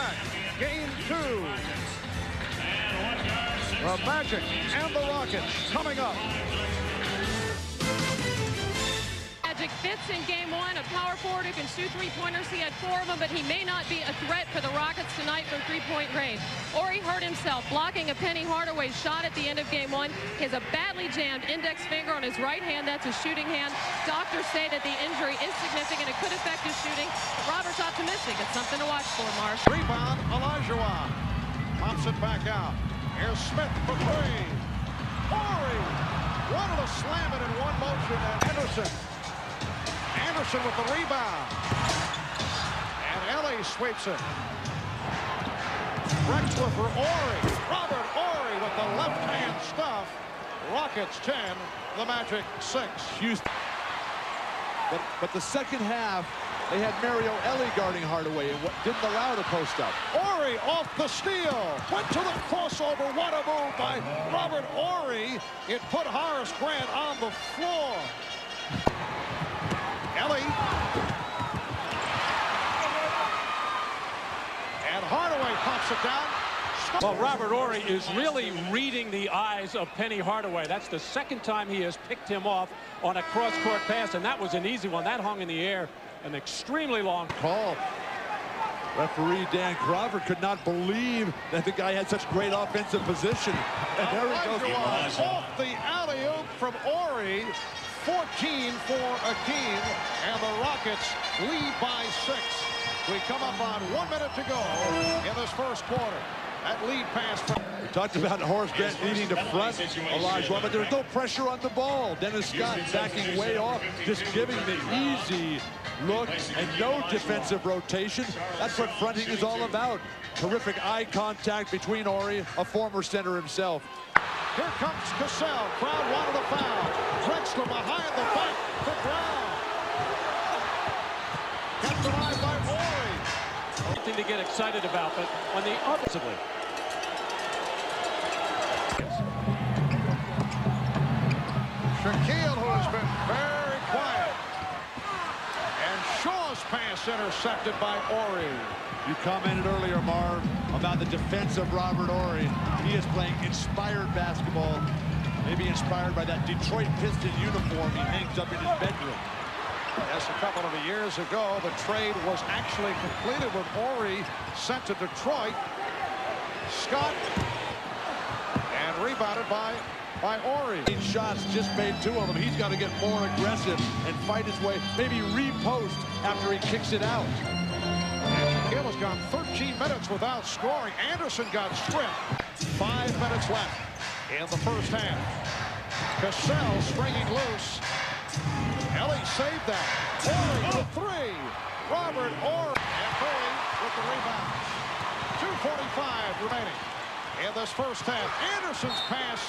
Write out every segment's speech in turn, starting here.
back. Game 2. The Magic and the Rockets coming up. Magic fits in game 1, a power forward who can shoot three-pointers. He had 4 of them, but he may not be a threat for the Rockets tonight from three-point range. Horry hurt himself blocking a Penny Hardaway shot at the end of game 1. He has a badly jammed index finger on his right hand. That's his shooting hand. Doctors say that the injury is significant. It could affect his shooting. But Robert's optimistic. It's something to watch for, Marsh. Rebound, Olajuwon. Pops it back out. Here's Smith for 3. Horry wanted to slam it in one motion, and Anderson with the rebound. And Ellie sweeps it. Drexler for Horry. Robert Horry with the left-hand stuff. Rockets 10, the Magic 6. Houston. But the second half, they had Mario Ellie guarding Hardaway and didn't allow the post up. Horry off the steal. Went to the crossover. What a move by Robert Horry. It put Horace Grant on the floor. Ellie. And Hardaway pops it down. Well, Robert Horry is really reading the eyes of Penny Hardaway. That's the second time he has picked him off on a cross-court pass, and that was an easy one. That hung in the air. An extremely long call. Referee Dan Crawford could not believe that the guy had such great offensive position. And there he goes. Off the alley-oop from Horry. 14 for Akeem, and the Rockets lead by 6. We come up on 1 minute to go in this first quarter. That lead pass from... We talked about Horace Grant needing to front Olajuwon, but there's no pressure on the ball. Dennis Scott backing way off, just giving the easy look and no defensive rotation. That's what fronting is all about. Terrific eye contact between Horry, a former center himself. Here comes Cassell. Crowd wanted a foul. Drexler behind the back for Brown. Kept alive by Horry. Something to get excited about, but on the offensively. Shaquille, who has been very quiet. And Shaw's pass intercepted by Horry. You commented earlier, Marv, about the defense of Robert Horry. He is playing inspired basketball, maybe inspired by that Detroit Piston uniform he hangs up in his bedroom. Yes, a couple of years ago, the trade was actually completed with Horry sent to Detroit. Scott, and rebounded by Horry. 8 shots, just made 2 of them. He's got to get more aggressive and fight his way, maybe repost after he kicks it out. Shaquille has gone 13 minutes without scoring. Anderson got stripped. 5 minutes left in the first half. Cassell stringing loose. Ellie saved that. Horry with 3. Robert Horry. And Horry with the rebound. 2:45 remaining in this first half. Anderson's pass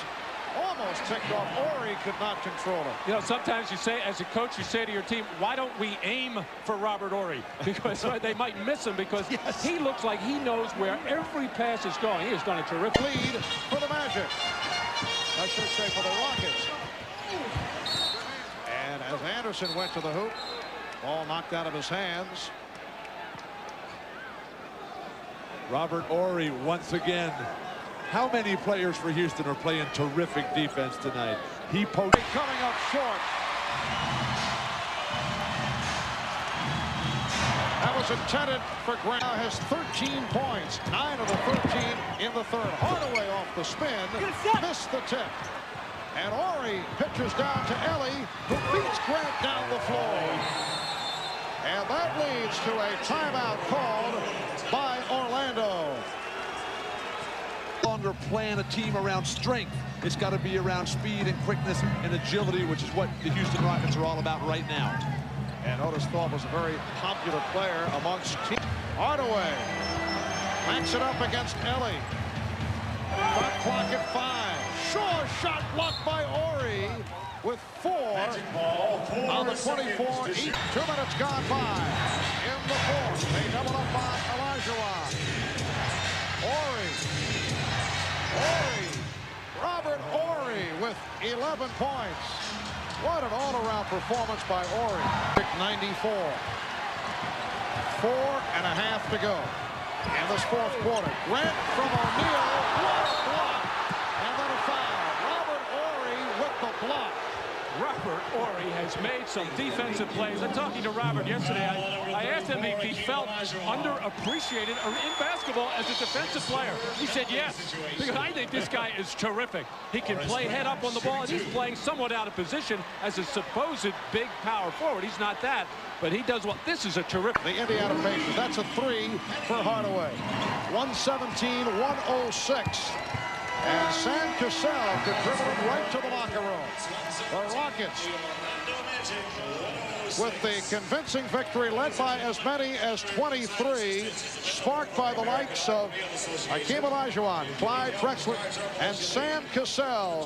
almost ticked off. Horry could not control it. You know, sometimes you say, as a coach, you say to your team, why don't we aim for Robert Horry? Because they might miss him because he looks like he knows where every pass is going. He has done a terrific lead for the Magic. I should say for the Rockets. And as Anderson went to the hoop, ball knocked out of his hands. Robert Horry once again. How many players for Houston are playing terrific defense tonight? He poked. Coming up short. That was intended for Grant. Now has 13 points. 9 of the 13 in the third. Hardaway off the spin. Missed the tip. And Horry pitches down to Ellie, who beats Grant down the floor. And that leads to a timeout called by Orlando. Longer plan a team around strength. It's got to be around speed and quickness and agility, which is what the Houston Rockets are all about right now. And Otis Thorpe was a very popular player amongst teams. Hardaway backs it up against Ellie. Shot clock at 5. Shaw shot blocked by Horry with 4 on the 24. 2 minutes gone by in the fourth. They double up on Olajuwon. Horry, Robert Horry with 11 points. What an all-around performance by Horry. 94. 4.5 to go. in this fourth quarter. Grant from O'Neal. What a block. And then a foul. Robert Horry with the block. Robert Horry has made some defensive plays. I'm talking to Robert yesterday. I asked him if he felt underappreciated in basketball as a defensive player. He said yes, because I think this guy is terrific. He can play head up on the ball, and he's playing somewhat out of position as a supposed big power forward. He's not that, but he does well. This is a terrific. The Indiana Pacers. That's a three for Hardaway. 117-106. And Sam Cassell contributed right to the locker room. The Rockets with the convincing victory led by as many as 23, sparked by the likes of Hakeem Olajuwon, Clyde Drexler, and Sam Cassell.